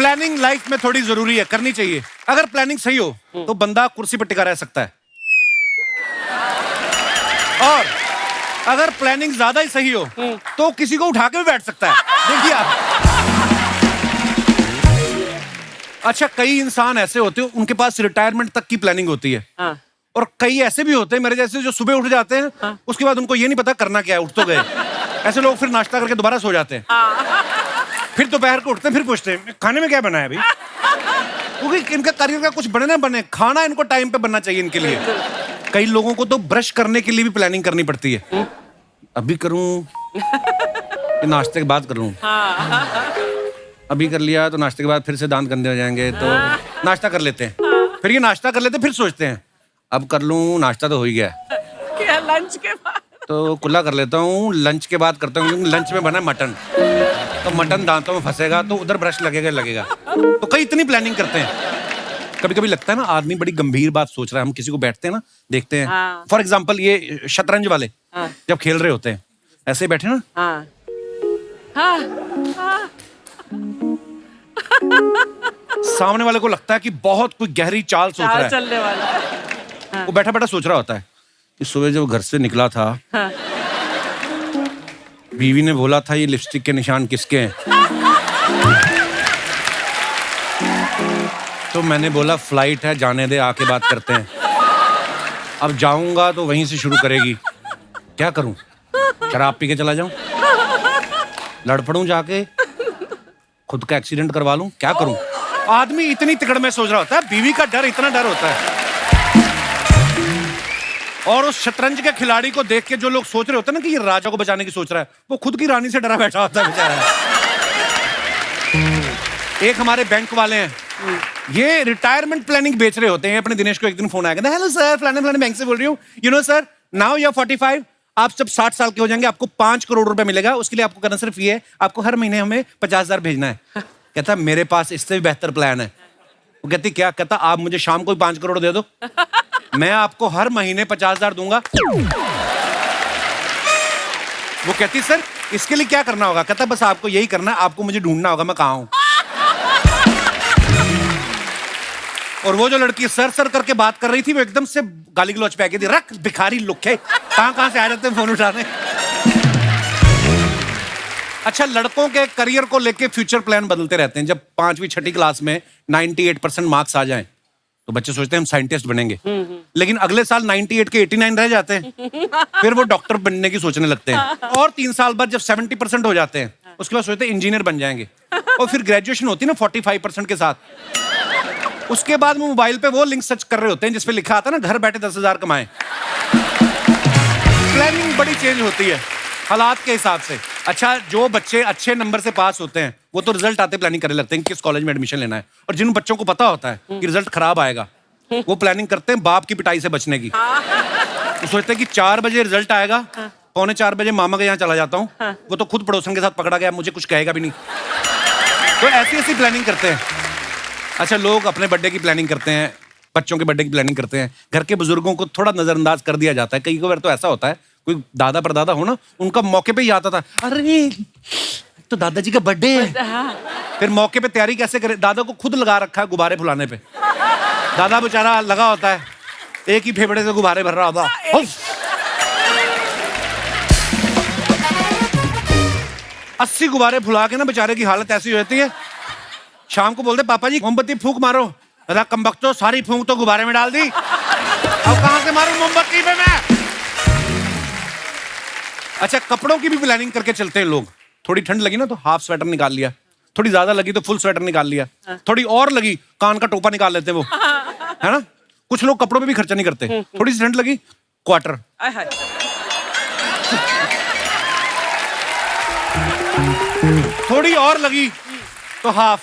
Planning life में थोड़ी जरूरी है, करनी चाहिए। अगर प्लानिंग सही हो तो बंदा कुर्सी पर टिका रह सकता है, और अगर प्लानिंग ज्यादा ही सही हो तो किसी को उठा के भी बैठ सकता है। देखिए आप, अच्छा कई इंसान ऐसे होते हैं उनके पास रिटायरमेंट तक की प्लानिंग होती है। हाँ। और कई ऐसे भी होते हैं मेरे जैसे जो सुबह उठ जाते हैं, हाँ। उसके बाद उनको ये नहीं पता करना क्या है, उठ तो गए। ऐसे लोग फिर नाश्ता करके दोबारा सो जाते हैं। फिर दोपहर को उठते हैं, फिर पूछते हैं खाने में क्या बना है अभी, क्योंकि इनका करियर का कुछ बने ना बने, खाना इनको टाइम पे बनना चाहिए इनके लिए। कई लोगों को तो ब्रश करने के लिए भी प्लानिंग करनी पड़ती है। अभी करूं कि नाश्ते के बाद करूं, अभी कर लिया तो नाश्ते के बाद फिर से दांत गंदे हो जाएंगे, तो नाश्ता कर लेते हैं। फिर ये नाश्ता कर लेते हैं, फिर सोचते हैं अब कर लूं, नाश्ता तो हो ही गया, क्या लंच के बाद तो कुल्ला कर लेता हूँ, लंच के बाद करता हूँ, क्योंकि लंच में बना मटन, तो मटन दांतों में फंसेगा तो उधर ब्रश लगेगा। तो कई इतनी प्लानिंग करते हैं। कभी कभी लगता है ना आदमी बड़ी गंभीर बात सोच रहा है, हम किसी को बैठते हैं ना देखते हैं, हाँ। फॉर एग्जाम्पल ये शतरंज वाले हाँ। जब खेल रहे होते हैं ऐसे बैठे ना, हाँ। हाँ। हाँ। सामने वाले को लगता है कि बहुत कोई गहरी चाल सोच रहा चाल है, चलने वाला है। वो बैठा बैठा सोच रहा होता है कि सुबह जब घर से निकला था, हाँ। बीवी ने बोला था ये लिपस्टिक के निशान किसके हैं, तो मैंने बोला फ्लाइट है, जाने दे, आके बात करते हैं। अब जाऊंगा तो वहीं से शुरू करेगी, क्या करूं, शराब पी के चला जाऊं, लड़ पड़ूं जाके, खुद का एक्सीडेंट करवा लूं, क्या करूं। आदमी इतनी तिकड़ में सोच रहा होता है, बीवी का डर, इतना डर होता है। और उस शतरंज के खिलाड़ी को देख के जो लोग सोच रहे होते हैं ना कि ये राजा को बचाने की सोच रहा है, वो खुद की रानी से डरा बैठा होता है बेचारा। एक हमारे बैंक वाले हैं, ये रिटायरमेंट प्लानिंग बेच रहे होते हैं। अपने दिनेश को एक दिन फोन आया, हेलो सर, फलाने फलाने बैंक से बोल रही हूँ, you know sir, now you are 45, आप जब 60 साल के हो जाएंगे आपको 5 करोड़ रुपए मिलेगा, उसके लिए आपको करना सिर्फ ये है, आपको हर महीने हमें 50,000 भेजना है। कहता मेरे पास इससे भी बेहतर प्लान है। वो कहती क्या, कहता आप मुझे शाम को 5 करोड़ दे दो, मैं आपको हर महीने 50,000 दूंगा। वो कहती सर इसके लिए क्या करना होगा, कहता बस आपको यही करना है, आपको मुझे ढूंढना होगा मैं कहाँ हूं। और वो जो लड़की सर सर करके बात कर रही थी, वो एकदम से गाली गलौच पे आ गई, रख भिखारी लुक्के, कहां से आ जाते हैं फोन उठाने। अच्छा लड़कों के करियर को लेके फ्यूचर प्लान बदलते रहते हैं। जब 5वीं 6ठी क्लास में 98% मार्क्स आ जाएं तो बच्चे सोचते हैं हम साइंटिस्ट बनेंगे, लेकिन अगले साल 98 के 89 रह जाते हैं, फिर वो डॉक्टर बनने की सोचने लगते हैं। और 3 साल बाद जब 70% हो जाते हैं उसके बाद सोचते हैं इंजीनियर बन जाएंगे। और फिर ग्रेजुएशन होती है ना 45% के साथ, उसके बाद वो मोबाइल पे वो लिंक सर्च कर रहे होते हैं जिसपे लिखा आता है ना घर बैठे 10,000 कमाएं। प्लानिंग बड़ी चेंज होती है हालात के हिसाब से। अच्छा जो बच्चे अच्छे नंबर से पास होते हैं वो तो रिजल्ट आते प्लानिंग करने लगते हैं किस कॉलेज में एडमिशन लेना है, और जिन बच्चों को पता होता है कि रिजल्ट खराब आएगा वो प्लानिंग करते हैं बाप की पिटाई से बचने की। वो सोचते हैं कि 4 बजे रिजल्ट आएगा, 3:45 बजे मामा के यहाँ चला जाता हूँ, वो तो खुद पड़ोसन के साथ पकड़ा गया, मुझे कुछ कहेगा भी नहीं। तो ऐसी ऐसी प्लानिंग करते हैं। अच्छा लोग अपने बर्थडे की प्लानिंग करते हैं, बच्चों के बर्थडे की प्लानिंग करते हैं, घर के बुजुर्गों को थोड़ा नजरअंदाज कर दिया जाता है। कई बार तो ऐसा होता है कोई दादा परदादा हो ना, उनका मौके पे ही आता था, अरे तो दादाजी का बर्थडे है। फिर मौके पे तैयारी कैसे करे, दादा को खुद लगा रखा है गुब्बारे फुलाने पे, दादा बेचारा लगा होता है एक ही फेफड़े से गुब्बारे भर रहा होता है। 80 गुब्बारे फुला के ना बेचारे की हालत ऐसी होती है, शाम को बोलते पापा जी मोमबत्ती फूंक मारो, दादा कमबख्तो सारी फूंक तो गुब्बारे में डाल दी, अब कहां से मारूं मोमबत्ती पे मैं। अच्छा कपड़ों की भी प्लानिंग करके चलते हैं लोग। थोड़ी ठंड लगी ना तो हाफ स्वेटर निकाल लिया, थोड़ी ज्यादा लगी तो फुल स्वेटर निकाल लिया, थोड़ी और लगी कान का टोपा निकाल लेते वो, है ना। कुछ लोग कपड़ों पे भी खर्चा नहीं करते, थोड़ी सी ठंड लगी क्वार्टर, थोड़ी और लगी तो हाफ,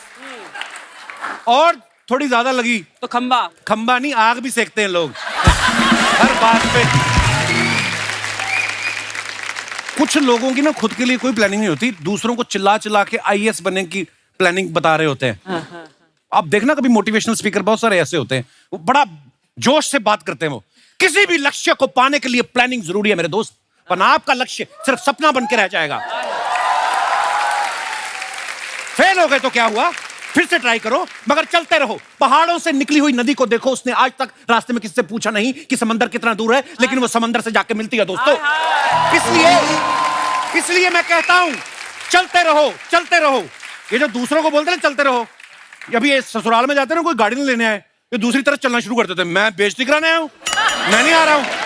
और थोड़ी ज्यादा लगी तो खंबा। खंबा नहीं, आग भी सेकते हैं लोग हर बात पे। कुछ लोगों की ना खुद के लिए कोई प्लानिंग नहीं होती, दूसरों को चिल्ला चिल्ला के आईएएस बनने की प्लानिंग बता रहे होते हैं। आप देखना कभी मोटिवेशनल स्पीकर बहुत सारे ऐसे होते हैं, वो बड़ा जोश से बात करते हैं। वो किसी भी लक्ष्य को पाने के लिए प्लानिंग जरूरी है मेरे दोस्त, वरना आपका लक्ष्य सिर्फ सपना बन के रह जाएगा। फेल हो गए तो क्या हुआ, फिर से ट्राई करो, मगर चलते रहो। पहाड़ों से निकली हुई नदी को देखो, उसने आज तक रास्ते में किससे पूछा नहीं कि समंदर कितना दूर है, लेकिन वो समंदर से जाके मिलती है दोस्तों। इसलिए मैं कहता हूं, चलते रहो, चलते रहो। ये जो दूसरों को बोलते हैं चलते रहो, अभी ये ससुराल में जाते हैं ना, कोई गाड़ी नहीं लेने आए, ये दूसरी तरफ चलना शुरू कर देते हैं, मैं बेइज्जती कराने आया हूं, मैं नहीं आ रहा हूं।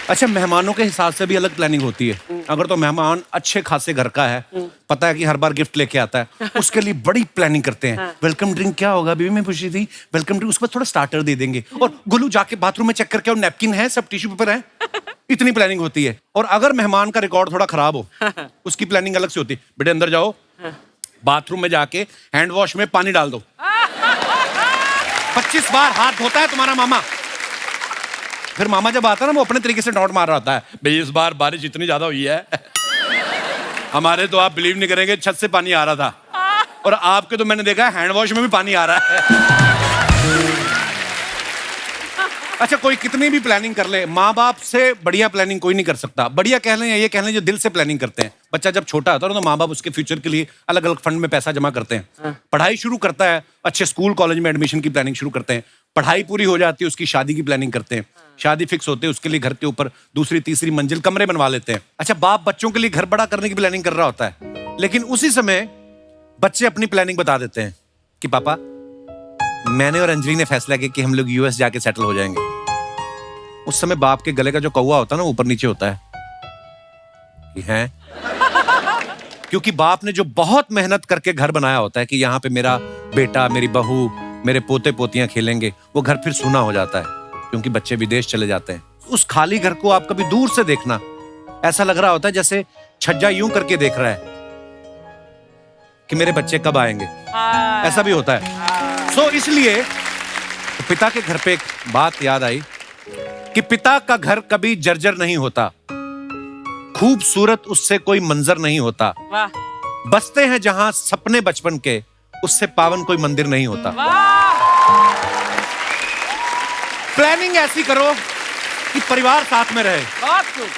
अच्छा, मेहमानों के हिसाब से भी अलग प्लानिंग होती है। अगर तो मेहमान अच्छे खासे घर का है, पता है कि हर बार गिफ्ट लेके आता है, उसके लिए बड़ी प्लानिंग करते हैं। वेलकम ड्रिंक क्या होगा, बीवी में पूछी थी, वेलकम ड्रिंक, उसके बाद थोड़ा स्टार्टर दे देंगे, और गुल्लू जाके बाथरूम में चेक करके, और नैपकिन है, सब टिश्यू पेपर है, इतनी प्लानिंग होती है। और अगर मेहमान का रिकॉर्ड थोड़ा खराब हो, उसकी प्लानिंग अलग से होती है। बेटे अंदर जाओ, बाथरूम में जाके हैंड वॉश में पानी डाल दो, 25 बार हाथ धोता है तुम्हारा मामा। फिर मामा जब आता है ना, वो अपने तरीके से नोट मार रहा होता है, भाई इस बार बारिश इतनी ज्यादा हुई है, हमारे तो आप बिलीव नहीं करेंगे, छत से पानी आ रहा था, और आपके तो मैंने देखा हैंड वॉश में भी पानी आ रहा है। अच्छा, कोई कितनी भी प्लानिंग कर ले, माँ बाप से बढ़िया प्लानिंग कोई नहीं कर सकता। बढ़िया कह लें या ये कह लें, जो दिल से प्लानिंग करते हैं। बच्चा जब छोटा होता है तो माँ बाप उसके फ्यूचर के लिए अलग अलग फंड में पैसा जमा करते हैं, पढ़ाई शुरू करता है, अच्छे स्कूल कॉलेज में एडमिशन की प्लानिंग शुरू करते हैं, पढ़ाई पूरी हो जाती है, उसकी शादी की प्लानिंग करते हैं, शादी फिक्स होते हैं, उसके लिए घर के ऊपर दूसरी तीसरी मंजिल कमरे बनवा लेते हैं। अच्छा, बाप बच्चों के लिए घर बड़ा करने की प्लानिंग कर रहा होता है, लेकिन उसी समय बच्चे अपनी प्लानिंग बता देते हैं कि पापा, मैंने और अंजलि ने फैसला किया कि हम लोग यूएस जाके सेटल हो जाएंगे। उस समय बाप के गले का जो कौवा होता है ना, ऊपर नीचे होता है कि हैं? क्योंकि बाप ने जो बहुत मेहनत करके घर बनाया होता है कि यहाँ पे मेरा बेटा, मेरी बहू, मेरे पोते पोतियां खेलेंगे, वो घर फिर सूना हो जाता है क्योंकि बच्चे विदेश चले जाते हैं। उस खाली घर को आप कभी दूर से देखना, ऐसा लग रहा होता है जैसे छज्जा यूं करके देख रहा है कि मेरे बच्चे कब आएंगे, ऐसा भी होता है। सो इसलिए पिता के घर पे एक बात याद आई कि पिता का घर कभी जर्जर नहीं होता, खूबसूरत उससे कोई मंजर नहीं होता, बसते हैं जहां सपने बचपन के, उससे पावन कोई मंदिर नहीं होता। प्लानिंग ऐसी करो कि परिवार साथ में रहे। बहुत खूब।